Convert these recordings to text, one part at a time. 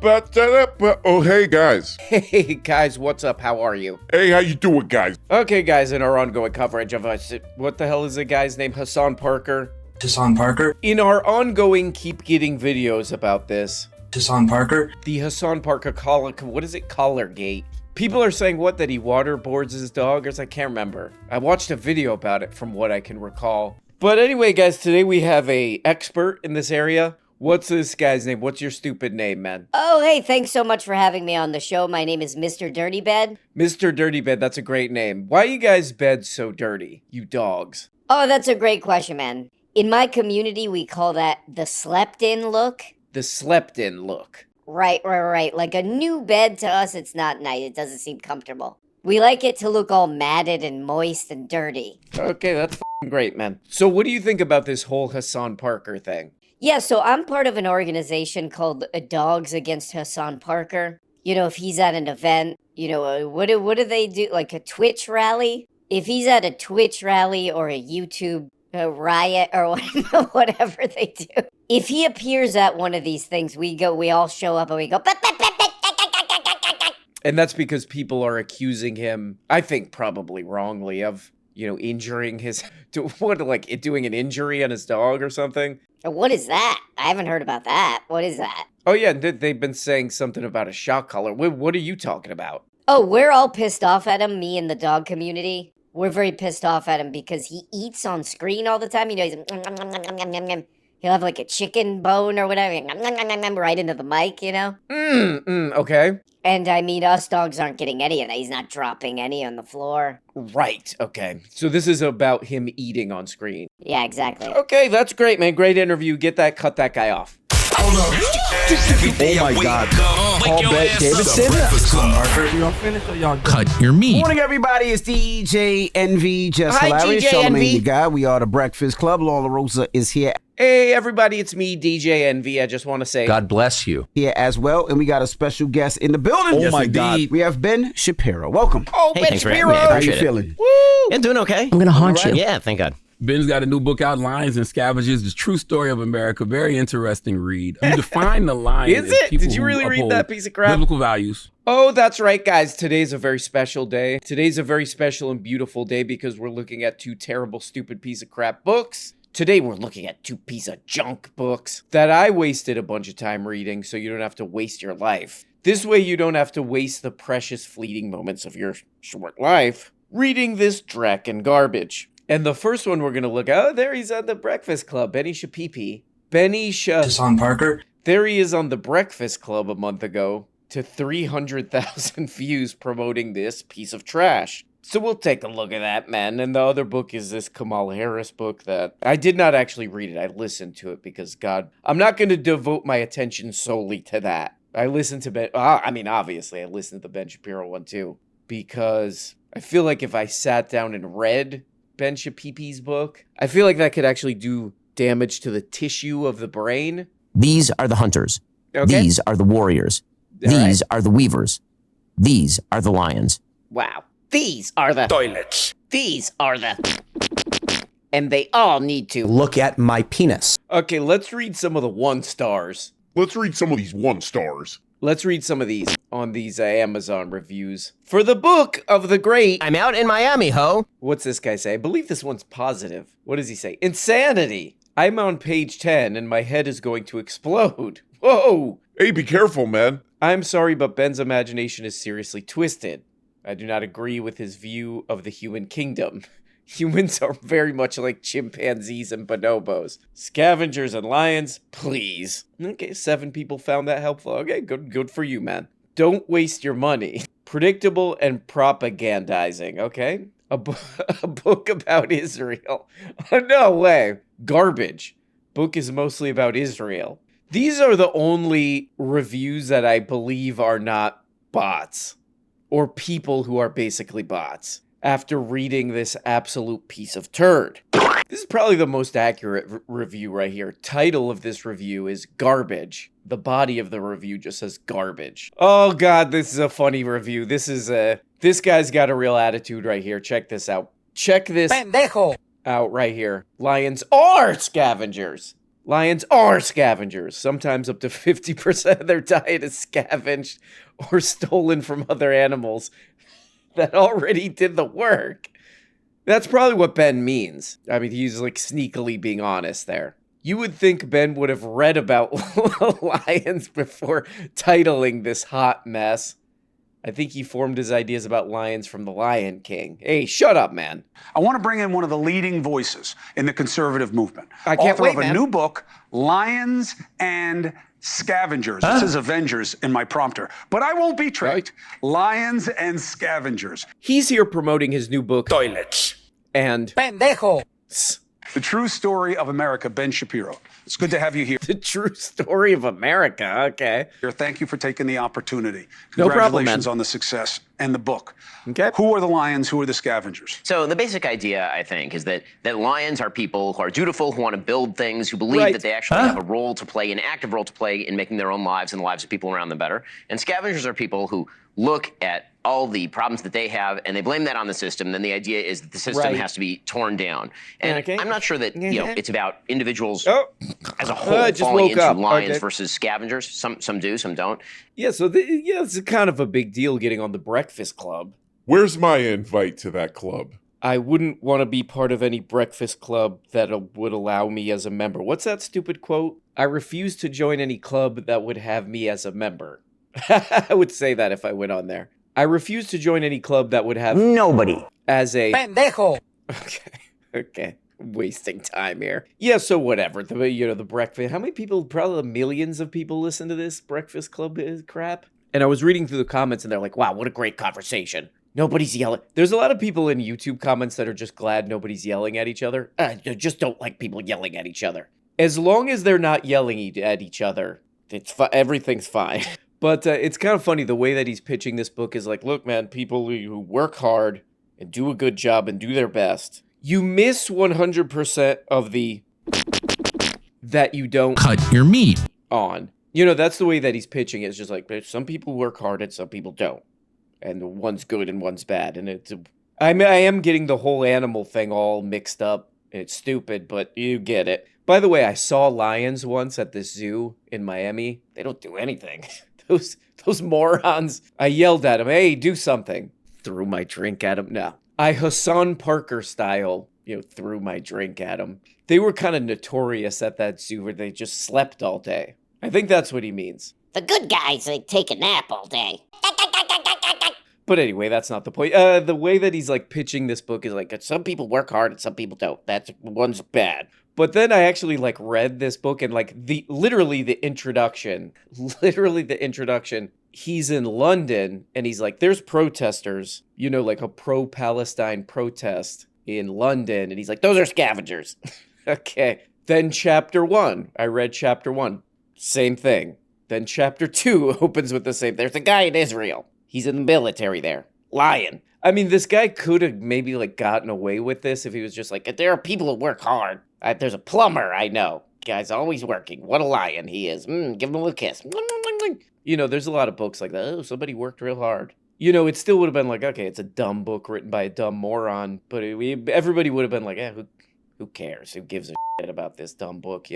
Oh, hey, guys. Hey guys, what's up? How are you? Hey, how you doing, guys? Okay, guys, in our ongoing coverage of what the hell is the guy's name? Hassan Parker? Hassan Parker? In our ongoing keep getting videos about this, Hassan Parker? the Hassan Parker Collargate. People are saying that he waterboards his dog, or I can't remember. I watched a video about it from what I can recall. But anyway, guys, today we have a expert in this area. What's this guy's name? What's your stupid name, man? Oh, hey, thanks so much for having me on the show. My name is Mr. Dirty Bed. Mr. Dirty Bed, that's a great name. Why are you guys' beds so dirty, you dogs? Oh, that's a great question, man. In my community, we call that the slept-in look. The slept-in look. Right. Like a new bed to us, it's not nice. It doesn't seem comfortable. We like it to look all matted and moist and dirty. Okay, that's f***ing great, man. So what do you think about this whole Hassan Parker thing? Yeah, so I'm part of an organization called Dogs Against Hassan Parker. You know, if he's at an event, what do they do? Like a Twitch rally? If he's at a Twitch rally or a YouTube riot or whatever they do. If he appears at one of these things, we all show up and we go, and that's because people are accusing him, I think probably wrongly, of, injuring doing an injury on his dog or something. What is that? I haven't heard about that. What is that? Oh yeah, they've been saying something about a shock collar. What are you talking about? Oh, we're all pissed off at him, me and the dog community. We're very pissed off at him because he eats on screen all the time. He'll have like a chicken bone or whatever, right into the mic, Okay. And I mean, us dogs aren't getting any of that. He's not dropping any on the floor. Right, okay. So this is about him eating on screen. Yeah, exactly. Okay, that's great, man. Great interview. Cut that guy off. Hold up. Oh my God. Paul Bet Davidson. Cut your meat. Morning, everybody. It's DJ Envy, just Hi, hilarious. DJ Charlamagne Envy. the guy. We are the Breakfast Club. Lola Rosa is here Hey, everybody, it's me, DJ Envy. I just want to say... God bless you. as well, and we got a special guest in the building. Oh my God. We have Ben Shapiro. Welcome. Oh, Hey, Ben thanks for having Shapiro! me. I How you appreciate it. feeling? Woo! Yeah, doing okay. I'm gonna haunt you. Yeah, thank God. Ben's got a new book out, Lions and Scavengers, The True Story of America. Very interesting read. You define the lion Is as it? people Did you who really read uphold that piece of crap? biblical values. Oh, that's right, guys. Today's a very special day. Today's a very special and beautiful day because we're looking at two terrible, stupid piece of crap books. Today, we're looking at two piece of junk books that I wasted a bunch of time reading so you don't have to waste your life. This way, you don't have to waste the precious fleeting moments of your short life reading this dreck and garbage. And the first one we're going to look at, oh, there he's at the Breakfast Club, Benny Shapipi. Hassan Parker? There he is on the Breakfast Club a month ago to 300,000 views promoting this piece of trash. So we'll take a look at that, man. And the other book is this Kamala Harris book that I did not actually read it. I listened to it because, God, I'm not going to devote my attention solely to that. I listened to obviously I listened to the Ben Shapiro one too, because I feel like if I sat down and read Ben Shapipi's book, I feel like that could actually do damage to the tissue of the brain. These are the hunters. Okay. These are the warriors. All These are the weavers. These are the lions. Wow. These are the Toilets. These are the... And they all need to... Look at my penis. Okay, let's read some of the 1 stars. Let's read some of these 1 stars. Let's read some of these on these Amazon reviews. For the book of the great... I'm out in Miami, ho. What's this guy say? I believe this one's positive. What does he say? Insanity. I'm on page 10 and my head is going to explode. Whoa! Hey, be careful, man. I'm sorry, but Ben's imagination is seriously twisted. I do not agree with his view of the human kingdom. Humans are very much like chimpanzees and bonobos. Scavengers and lions, please. Okay, 7 people found that helpful. Okay, good for you, man. Don't waste your money. Predictable and propagandizing, okay? A book about Israel. Oh, no way. Garbage. Book is mostly about Israel. These are the only reviews that I believe are not bots. Or people who are basically bots. After reading this absolute piece of turd. This is probably the most accurate review right here. Title of this review is Garbage. The body of the review just says garbage. Oh God, this is a funny review. This guy's got a real attitude right here. Check this out. Check this Pendejo. out right here. Lions are scavengers. Lions are scavengers. Sometimes up to 50% of their diet is scavenged or stolen from other animals that already did the work. That's probably what Ben means. I mean, he's like sneakily being honest there. You would think Ben would have read about lions before titling this hot mess. I think he formed his ideas about lions from The Lion King. Hey, shut up, man. I want to bring in one of the leading voices in the conservative movement. I can't Author wait, of a man. new book, Lions and Scavengers. It says Avengers in my prompter, but I won't be tricked. Lions and Scavengers. He's here promoting his new book, Toilets. And Pendejo. The True Story of America, Ben Shapiro. It's good to have you here. The True Story of America. Okay. Thank you for taking the opportunity. No problem, Congratulations man. on the success and the book. Okay. Who are the lions? Who are the scavengers? So the basic idea, I think, is that lions are people who are dutiful, who want to build things, who believe Right. that they actually have a role to play, an active role to play in making their own lives and the lives of people around them better. And scavengers are people who look at all the problems that they have and they blame that on the system. Then the idea is that the system Right. has to be torn down. And Okay. I'm not sure that it's about individuals Oh. as a whole just falling woke into up. lions Okay. versus scavengers. Some do, some don't. Yeah, so it's kind of a big deal getting on the Breakfast Club. Where's my invite to that club? I wouldn't want to be part of any breakfast club that would allow me as a member. What's that stupid quote? I refuse to join any club that would have me as a member. I would say that if I went on there. I refuse to join any club that would have Nobody. as a... Pendejo. Okay. Wasting time here. Yeah, so whatever. The breakfast... How many people, probably millions of people listen to this Breakfast Club crap? And I was reading through the comments and they're like, wow, what a great conversation. Nobody's yelling. There's a lot of people in YouTube comments that are just glad nobody's yelling at each other. I just don't like people yelling at each other. As long as they're not yelling at each other, everything's fine. But it's kind of funny, the way that he's pitching this book is like, look, man, people who work hard and do a good job and do their best. You miss 100% of the that you don't Cut your meat. on. You know, that's the way that he's pitching it. It's just like, some people work hard and some people don't. And one's good and one's bad. And I am getting the whole animal thing all mixed up. It's stupid, but you get it. By the way, I saw lions once at the zoo in Miami. They don't do anything. Those morons. I yelled at them, hey, do something. Threw my drink at them. No. I Hassan Parker style, threw my drink at them. They were kind of notorious at that zoo where they just slept all day. I think that's what he means. The good guys, they take a nap all day. But anyway, that's not the point. The way that he's like pitching this book is like, some people work hard and some people don't. One's bad. But then I actually like read this book and like literally the introduction, he's in London and he's like, there's protesters, like a pro-Palestine protest in London. And he's like, those are scavengers. Okay. Then chapter 1, I read chapter 1, same thing. Then chapter 2 opens with the same. There's a guy in Israel. He's in the military there. Lion. I mean, this guy could have maybe like gotten away with this if he was just like, there are people who work hard. There's a plumber I know. Guy's always working. What a lion he is. Give him a little kiss. There's a lot of books like that. Oh, somebody worked real hard. It still would have been like, okay, it's a dumb book written by a dumb moron. But everybody would have been like, who cares? Who gives a shit about this dumb book,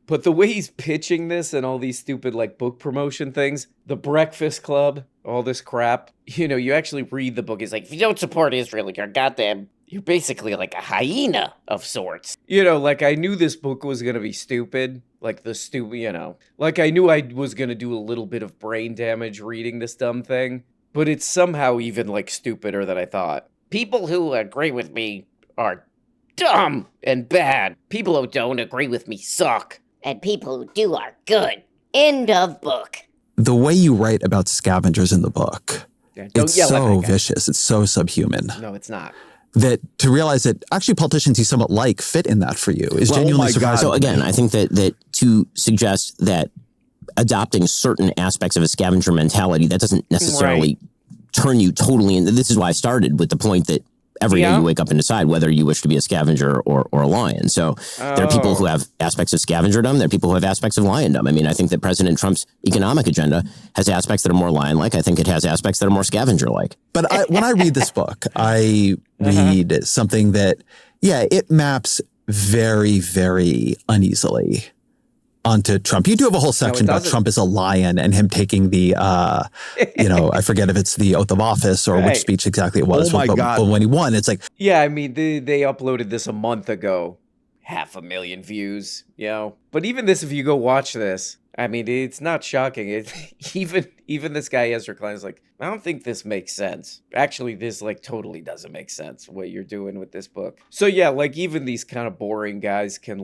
But the way he's pitching this and all these stupid like book promotion things, the Breakfast Club, all this crap, you actually read the book. It's like, if you don't support Israel, you're basically like a hyena of sorts. Like I knew this book was going to be stupid. Like like I knew I was going to do a little bit of brain damage reading this dumb thing. But it's somehow even like stupider than I thought. People who agree with me are dumb and bad. People who don't agree with me suck. And people who do are good. End of book. The way you write about scavengers in the book, Yeah, don't it's yell at so that guy. vicious. It's so subhuman. No, it's not. That to realize that actually politicians you somewhat like fit in that for you is genuinely surprising. So again, I think that to suggest that adopting certain aspects of a scavenger mentality, that doesn't necessarily turn you totally in. This is why I started with the point that every day you wake up and decide whether you wish to be a scavenger or a lion. So there are people who have aspects of scavengerdom. There are people who have aspects of liondom. I mean, I think that President Trump's economic agenda has aspects that are more lion-like. I think it has aspects that are more scavenger-like. But when I read this book, I read something that, it maps very, very uneasily onto Trump. You do have a whole section about Trump as a lion and him taking the, I forget if it's the oath of office or which speech exactly it was. Oh my God. But when he won, it's like, yeah, I mean, they uploaded this a month ago, 500,000 views, But even this, if you go watch this, I mean, it's not shocking. Even this guy Ezra Klein is like, I don't think this makes sense. Actually, this totally doesn't make sense what you're doing with this book. So yeah, even these kind of boring guys can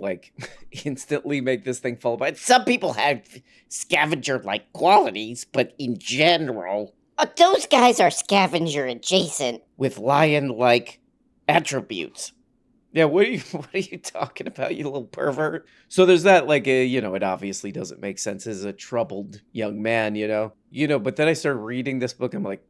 instantly make this thing fall apart. Some people have scavenger-like qualities, but in general, those guys are scavenger adjacent with lion-like attributes. Yeah, what are you talking about, you little pervert? So there's that, it obviously doesn't make sense as a troubled young man, but then I started reading this book, I'm like,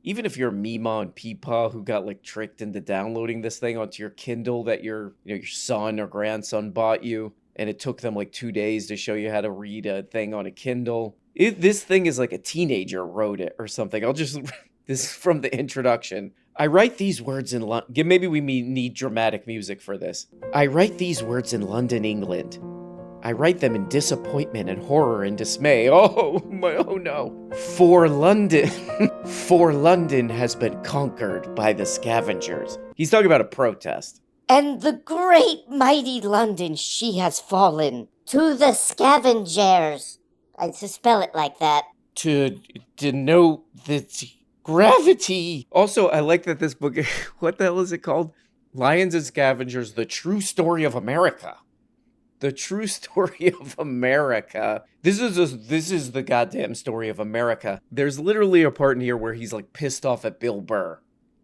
even if you're Meemaw and Peepaw who got tricked into downloading this thing onto your Kindle that your son or grandson bought you, and it took them 2 days to show you how to read a thing on a Kindle. This thing is a teenager wrote it or something. This is from the introduction. I write these words in London. Maybe we need dramatic music for this. I write these words in London, England. I write them in disappointment and horror and dismay. Oh no. For London has been conquered by the scavengers. He's talking about a protest. And the great mighty London, she has fallen to the scavengers. I spell it like that. To denote the gravity. Also, I like that this book, what the hell is it called? Lions and Scavengers, The True Story of America. The True Story of America. This is the goddamn story of America. There's literally a part in here where he's pissed off at Bill Burr.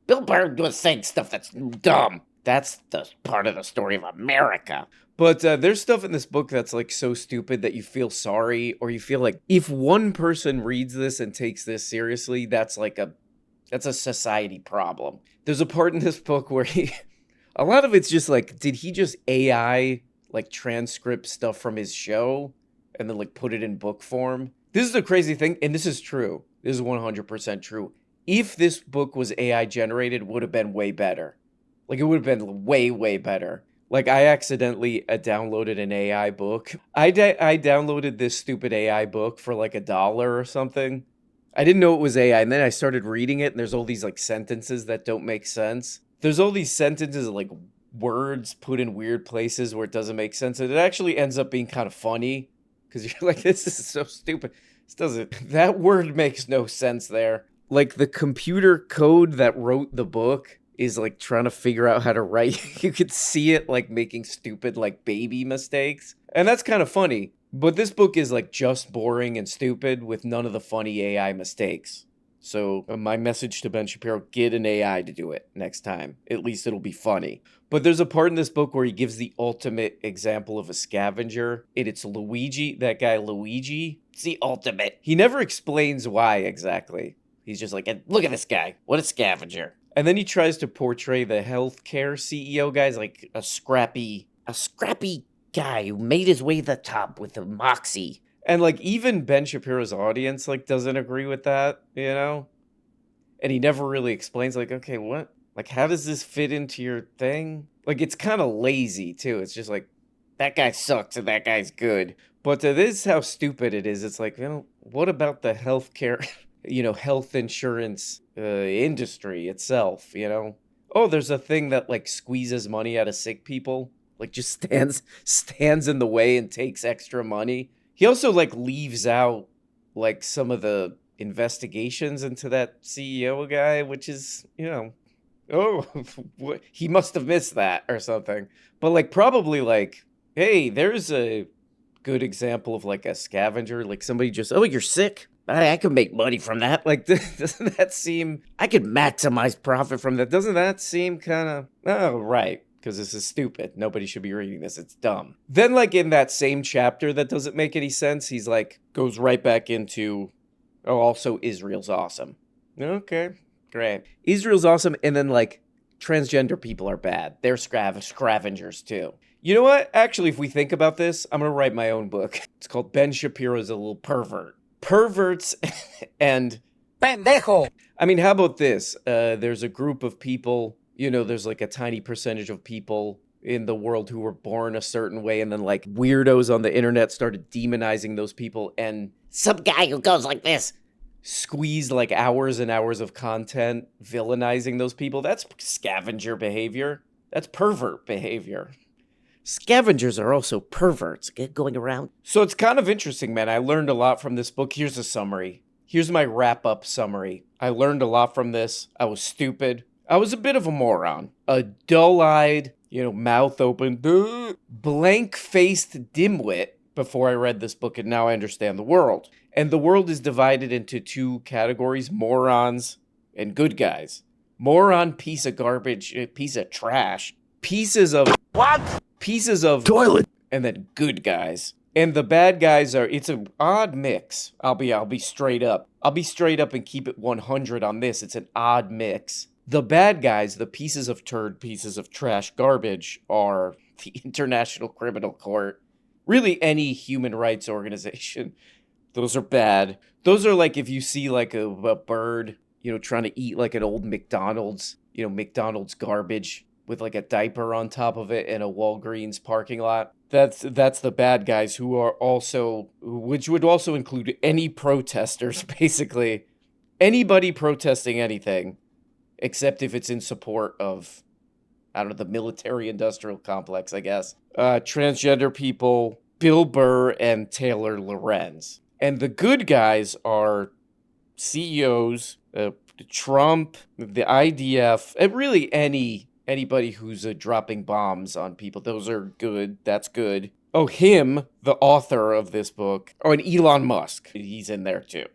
Bill Burr was saying stuff that's dumb. That's the part of the story of America. But there's stuff in this book that's so stupid that you feel sorry, or you feel if one person reads this and takes this seriously, that's a society problem. There's a part in this book where a lot of it's just did he just AI transcript stuff from his show and then put it in book form? This is the crazy thing, and this is true. This is 100% true. If this book was AI generated, it would have been way better. It would have been way, way better. I accidentally downloaded an AI book. I downloaded this stupid AI book for $1 or something. I didn't know it was AI, and then I started reading it, and there's all these sentences that don't make sense. There's all these sentences words put in weird places where it doesn't make sense, and it actually ends up being kind of funny because you're this is so stupid. That word makes no sense there. The computer code that wrote the book is trying to figure out how to write. You could see it making stupid baby mistakes. And that's kind of funny. But this book is just boring and stupid with none of the funny AI mistakes. So my message to Ben Shapiro, get an AI to do it next time. At least it'll be funny. But there's a part in this book where he gives the ultimate example of a scavenger. And it's Luigi, that guy Luigi. It's the ultimate. He never explains why exactly. He's just look at this guy. What a scavenger. And then he tries to portray the healthcare CEO guy as a scrappy guy who made his way to the top with the moxie. And even Ben Shapiro's audience doesn't agree with that, And he never really explains okay, what? How does this fit into your thing? It's kind of lazy too. It's just that guy sucks and that guy's good. But this is how stupid it is. It's what about the healthcare health insurance industry itself, Oh, there's a thing that squeezes money out of sick people, just stands in the way and takes extra money. He also leaves out some of the investigations into that CEO guy, which is, he must have missed that or something. But probably hey, there's a good example of a scavenger, somebody just, oh, you're sick? I could make money from that. Doesn't that seem, I could maximize profit from that. Doesn't that seem kind of, oh, right. Because this is stupid. Nobody should be reading this. It's dumb. Then in that same chapter that doesn't make any sense, he's goes right back into, oh, also Israel's awesome. Okay, great. Israel's awesome. And then transgender people are bad. They're scavengers too. You know what? Actually, if we think about this, I'm going to write my own book. It's called Ben Shapiro's a Little Pervert. Perverts and pendejo. I mean, how about this? There's a group of people, there's a tiny percentage of people in the world who were born a certain way, and then like weirdos on the internet started demonizing those people, and some guy who goes like this squeezed like hours and hours of content villainizing those people. That's scavenger behavior. That's pervert behavior. Scavengers are also perverts going around. So it's kind of interesting, man. I learned a lot from this book. Here's a summary. Here's my wrap-up summary. I learned a lot from this. I was stupid. I was a bit of a moron. A dull-eyed, mouth open, blank-faced dimwit before I read this book, and now I understand the world. And the world is divided into two categories, morons and good guys. Moron, piece of garbage, piece of trash, pieces of... What? Pieces of... Toilet. And then good guys. And the bad guys it's an odd mix. I'll be straight up. I'll be straight up and keep it 100 on this. It's an odd mix. The bad guys, the pieces of turd, pieces of trash, garbage, are the International Criminal Court. Really any human rights organization. Those are bad. Those are like if you see like a bird, trying to eat like an old McDonald's, McDonald's garbage with like a diaper on top of it in a Walgreens parking lot. That's the bad guys which would also include any protesters, basically. Anybody protesting anything, except if it's in support of, the military-industrial complex, I guess. Transgender people, Bill Burr and Taylor Lorenz. And the good guys are CEOs, Trump, the IDF, and really anybody who's dropping bombs on people. Those are good. That's good. Oh, him, the author of this book. Oh, and Elon Musk. He's in there too.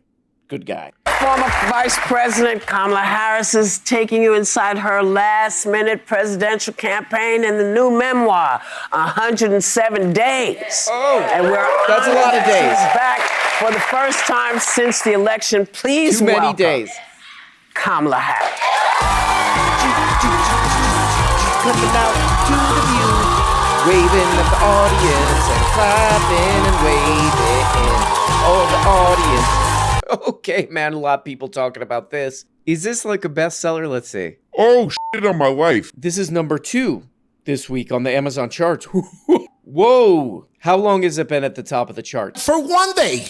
Good guy. Former Vice President Kamala Harris is taking you inside her last-minute presidential campaign in the new memoir, 107 Days. Oh, and that's a lot of days. She's back for the first time since the election. Please welcome Too many days. Kamala Harris. Coming out to the view, waving at the audience and clapping and waving. Oh, the audience. Okay, man, a lot of people talking about this. Is this like a bestseller? Let's see. Oh, shit on my life. This is number 2 this week on the Amazon charts. Whoa. How long has it been at the top of the charts? For one day.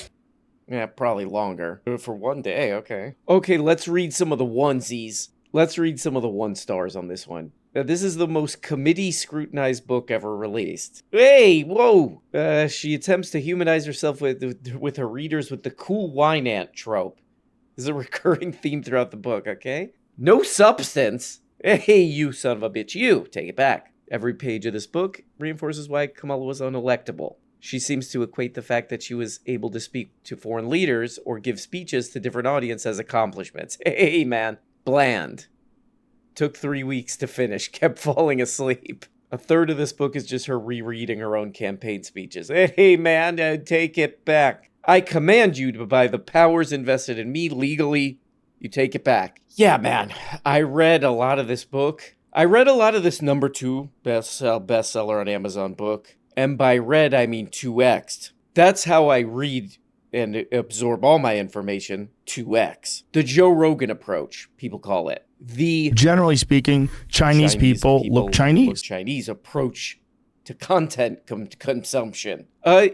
Yeah, probably longer. For one day, okay. Okay, let's read some of the onesies. Let's read some of the 1 stars on this one. This is the most committee-scrutinized book ever released. Hey, whoa! She attempts to humanize herself with her readers with the cool wine ant trope. This is a recurring theme throughout the book, okay? No substance? Hey, you son of a bitch, you! Take it back. Every page of this book reinforces why Kamala was unelectable. She seems to equate the fact that she was able to speak to foreign leaders or give speeches to different audiences as accomplishments. Hey, man. Bland. Took 3 weeks to finish, kept falling asleep. A third of this book is just her rereading her own campaign speeches. Hey, man, take it back. I command you to, by the powers invested in me legally, you take it back. Yeah, man, I read a lot of this book. I read a lot of this number 2 bestseller on Amazon book. And by read, I mean 2x'd. That's how I read and absorb all my information, 2x. The Joe Rogan approach, people call it. The generally speaking, Chinese people look Chinese. Chinese approach to content consumption. I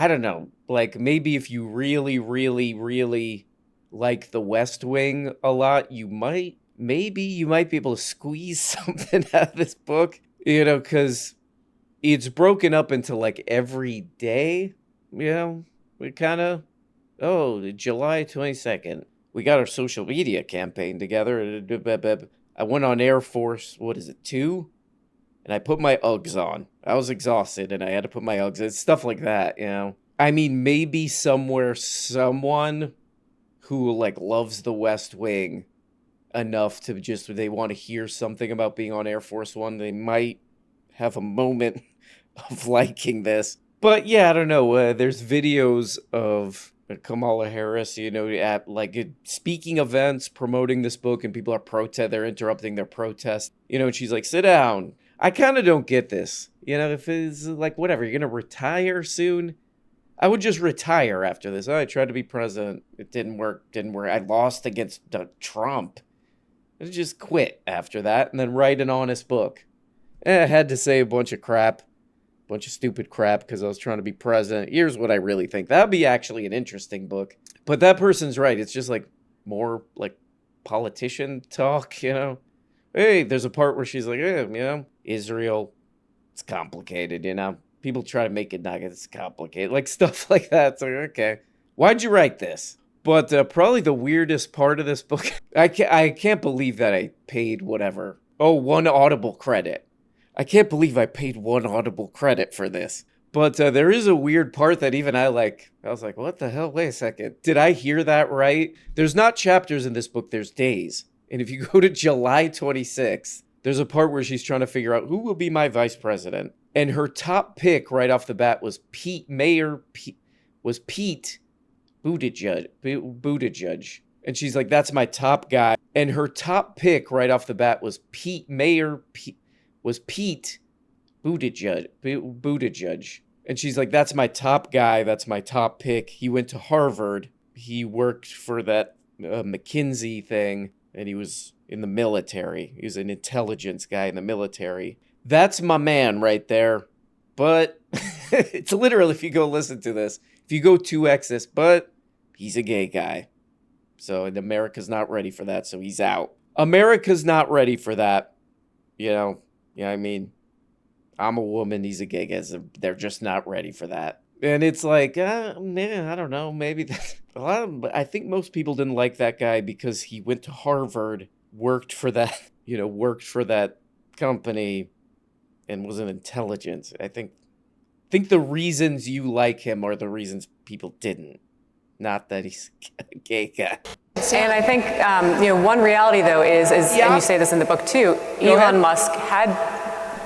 don't know. Like maybe if you really, really, really like The West Wing a lot, you might be able to squeeze something out of this book. Because it's broken up into like every day. We kind of, July 22nd. We got our social media campaign together. I went on Air Force, 2? And I put my Uggs on. I was exhausted and I had to put my Uggs on. Stuff like that, I mean, maybe somewhere someone who like loves the West Wing enough to they want to hear something about being on Air Force One, they might have a moment of liking this. But yeah, I don't know. There's videos of Kamala Harris, at like speaking events, promoting this book, and people are they're interrupting their protest, and she's like, sit down. I kind of don't get this. If it's like, whatever, you're going to retire soon. I would just retire after this. I tried to be president. It didn't work. I lost against Trump. I'd just quit after that and then write an honest book. I had to say a bunch of stupid crap because I was trying to be president. Here's what I really think. That'd be actually an interesting book. But that person's right. It's just like more like politician talk, you know? Hey, there's a part where she's like, you know, Israel, it's complicated, you know? People try to make it not it's complicated. Like stuff like that. So, okay. Why'd you write this? But probably the weirdest part of this book, I can't believe that I paid whatever. Oh, 1 Audible credit. I can't believe I paid 1 Audible credit for this. But there is a weird part that even I was like, what the hell? Wait a second. Did I hear that right? There's not chapters in this book, there's days. And if you go to July 26th, there's a part where she's trying to figure out who will be my vice president. And her top pick right off the bat was Pete Buttigieg. And she's like, that's my top guy. And her top pick right off the bat was Pete Buttigieg. And she's like, that's my top guy. That's my top pick. He went to Harvard. He worked for that McKinsey thing. And he was in the military. He was an intelligence guy in the military. That's my man right there. But it's literal if you go listen to this. If you go 2x this, but he's a gay guy. So and America's not ready for that, so he's out. America's not ready for that. You know what I mean? I'm a woman, he's a gay guy. They're just not ready for that. And it's like, man, I don't know. Maybe I think most people didn't like that guy because he went to Harvard, worked for that company, and was an intelligence. I think the reasons you like him are the reasons people didn't. Not that he's a gay guy. And I think, one reality, though, is and you say this in the book, too, Elon Musk had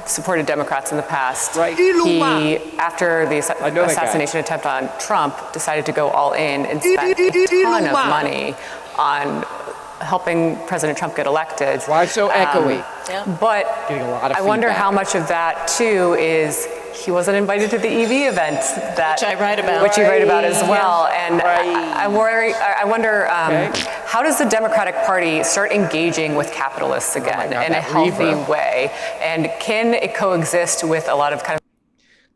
supported Democrats in the past. Right. He, after the assassination attempt on Trump, decided to go all in and spend a ton of money on helping President Trump get elected. Why so echoey? But getting a lot of I wonder feedback. how much of that, too, is he wasn't invited to the EV event which I write about, which you write about as well. And I wonder how does the Democratic Party start engaging with capitalists again in a healthy way, and can it coexist with a lot of kind of?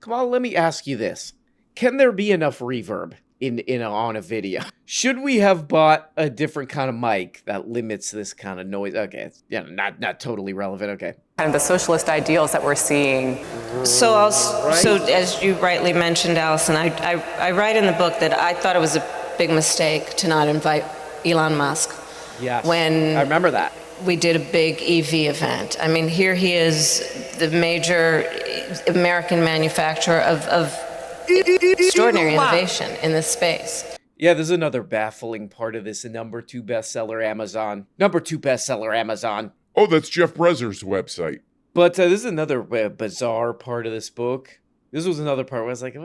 Come on, let me ask you this: can there be enough reverb on a video? Should we have bought a different kind of mic that limits this kind of noise? Okay, it's not totally relevant. Okay. Kind of the socialist ideals that we're seeing. So as you rightly mentioned, Allison, I write in the book that I thought it was a big mistake to not invite Elon Musk. Yes, when I remember that. We did a big EV event. I mean, here he is, the major American manufacturer of extraordinary innovation in this space. Yeah, there's another baffling part of this. Number 2 bestseller Amazon. Oh, that's Jeff Brezer's website. But this is another bizarre part of this book. This was another part where I was like,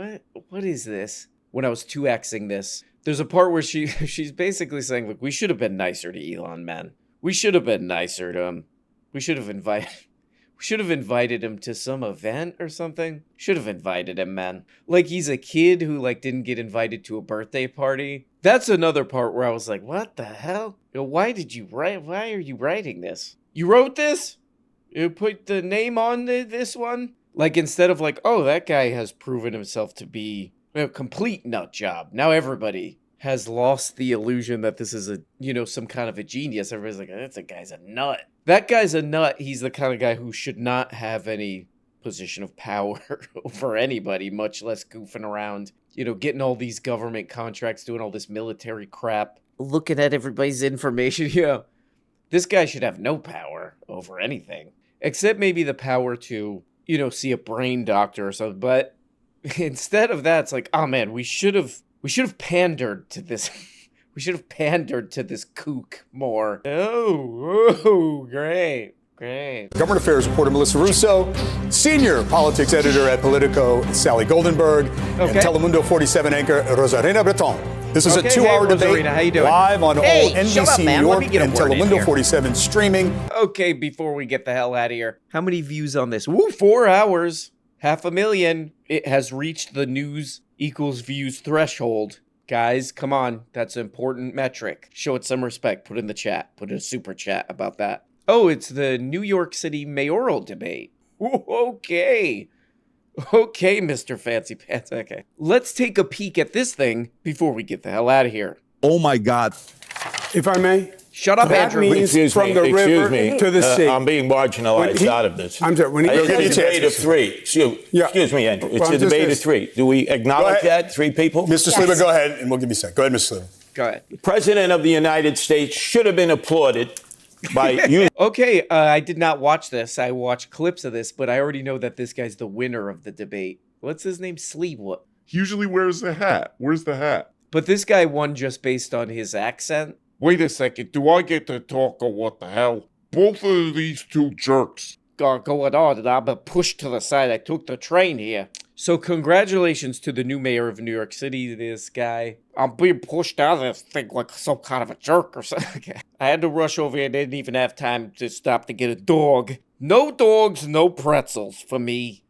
what is this? When I was 2xing this, there's a part where she's basically saying, look, we should have been nicer to Elon, man. We should have been nicer to him. We should have invited him to some event or something. Should have invited him, man. Like he's a kid who didn't get invited to a birthday party. That's another part where I was like, what the hell? Why are you writing this? You wrote this? You put the name on this one? Instead of oh, that guy has proven himself to be a complete nut job. Now everybody has lost the illusion that this is some kind of a genius. Everybody's like, that guy's a nut. That guy's a nut. He's the kind of guy who should not have any position of power over anybody, much less goofing around, getting all these government contracts, doing all this military crap, looking at everybody's information. This guy should have no power over anything, except maybe the power to, see a brain doctor or something. But instead of that, it's like, oh man, we should have pandered to this. We should have pandered to this kook more. Oh, great. Government Affairs reporter Melissa Russo, senior politics editor at Politico Sally Goldenberg, and Telemundo 47 anchor Rosarena Breton. This is a 2-hour debate live on NBC New York and Telemundo 47 streaming. Okay, before we get the hell out of here, how many views on this? 4 hours, 500,000. It has reached the news equals views threshold. Guys, come on. That's an important metric. Show it some respect. Put it in the chat. Put in a super chat about that. Oh, it's the New York City mayoral debate. Okay. Okay, Mr. Fancy Pants. Okay. Let's take a peek at this thing before we get the hell out of here. Oh my God. If I may. Shut up, that Andrew. Means from the river to the sea. I'm being marginalized out of this. I'm sorry. It's a debate of three. Excuse me, Andrew. It's a debate of three. Do we acknowledge that? Three people? Mr. Sliwa, go ahead, and we'll give you a second. Go ahead, Mr. Sliwa. Go ahead. The President of the United States should have been applauded by you. Okay, I did not watch this. I watched clips of this, but I already know that this guy's the winner of the debate. What's his name? Sleewa. He usually wears a hat. Where's the hat? But this guy won just based on his accent. Wait a second. Do I get to talk or what the hell? Both of these two jerks got going on, and I'm pushed to the side. I took the train here. So congratulations to the new mayor of New York City, this guy. I'm being pushed out of this thing like some kind of a jerk or something. Okay. I had to rush over here. Didn't even have time to stop to get a dog. No dogs, no pretzels for me.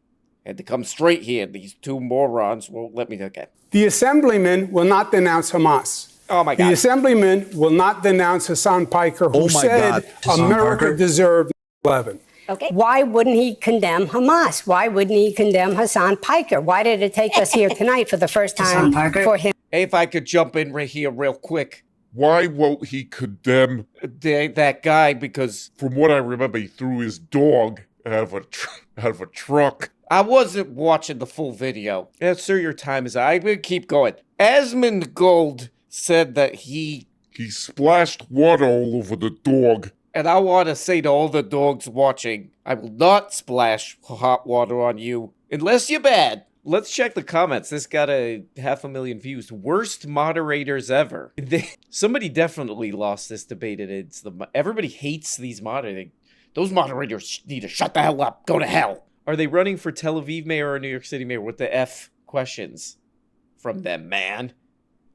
Had to come straight here. These two morons won't let me. Okay. The assemblyman will not denounce Hamas. Oh my God. The assemblyman will not denounce Hassan Piker, who said America deserved 9/11. Okay. Why wouldn't he condemn Hamas? Why wouldn't he condemn Hassan Piker? Why did it take us here tonight for the first time for him? Hey, if I could jump in right here real quick. Why won't he condemn that guy? Because from what I remember, he threw his dog out of a truck. I wasn't watching the full video. Yeah, sir, your time is up. I'm going to keep going. Asmund Gold said that he splashed water all over the dog. And I want to say to all the dogs watching, I will not splash hot water on you unless you're bad. Let's check the comments. This got 500,000 views. Worst moderators ever. Somebody definitely lost this debate. And everybody hates these moderators. Those moderators need to shut the hell up. Go to hell. Are they running for Tel Aviv mayor or New York City mayor? What the F questions from them, man?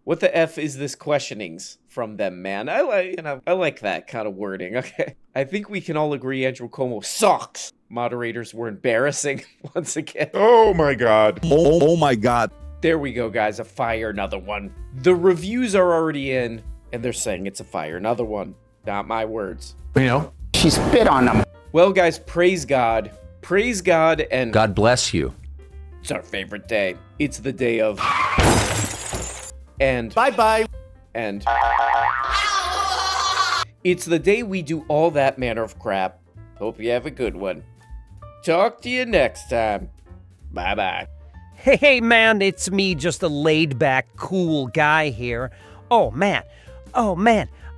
What the F is this questionings from them, man? I like that kind of wording. Okay. I think we can all agree Andrew Cuomo sucks. Moderators were embarrassing once again. Oh my God. Oh my God. There we go, guys. A fire another one. The reviews are already in, and they're saying it's a fire another one. Not my words. You know, she spit on them. Well, guys, praise God. Praise God and God bless you. It's our favorite day. It's the day of and bye-bye. And it's the day we do all that manner of crap. Hope you have a good one. Talk to you next time. Bye-bye. Hey, man, it's me, just a laid-back, cool guy here. Oh, man.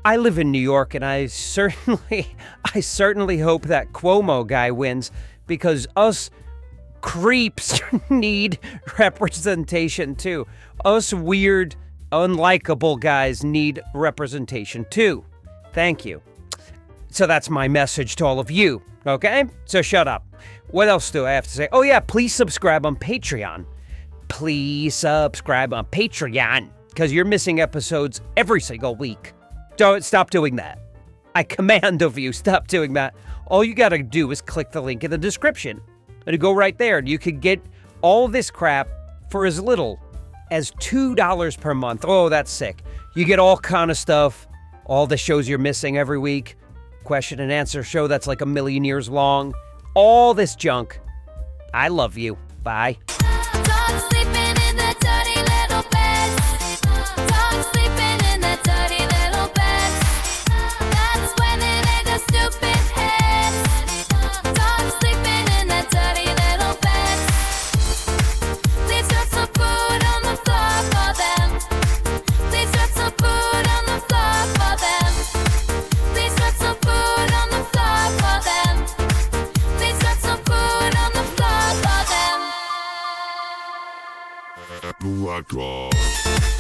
I live in New York, and I certainly hope that Cuomo guy wins, because us creeps need representation too. Us weird, unlikable guys need representation too. Thank you. So that's my message to all of you, okay? So shut up. What else do I have to say? Oh yeah, please subscribe on Patreon. Please subscribe on Patreon, because you're missing episodes every single week. Don't stop doing that. I command of you, stop doing that. All you gotta do is click the link in the description. And go right there, and you could get all this crap for as little as $2 per month. Oh, that's sick. You get all kind of stuff, all the shows you're missing every week, question and answer show that's like 1,000,000 years long, all this junk. I love you. Bye. Oh my God.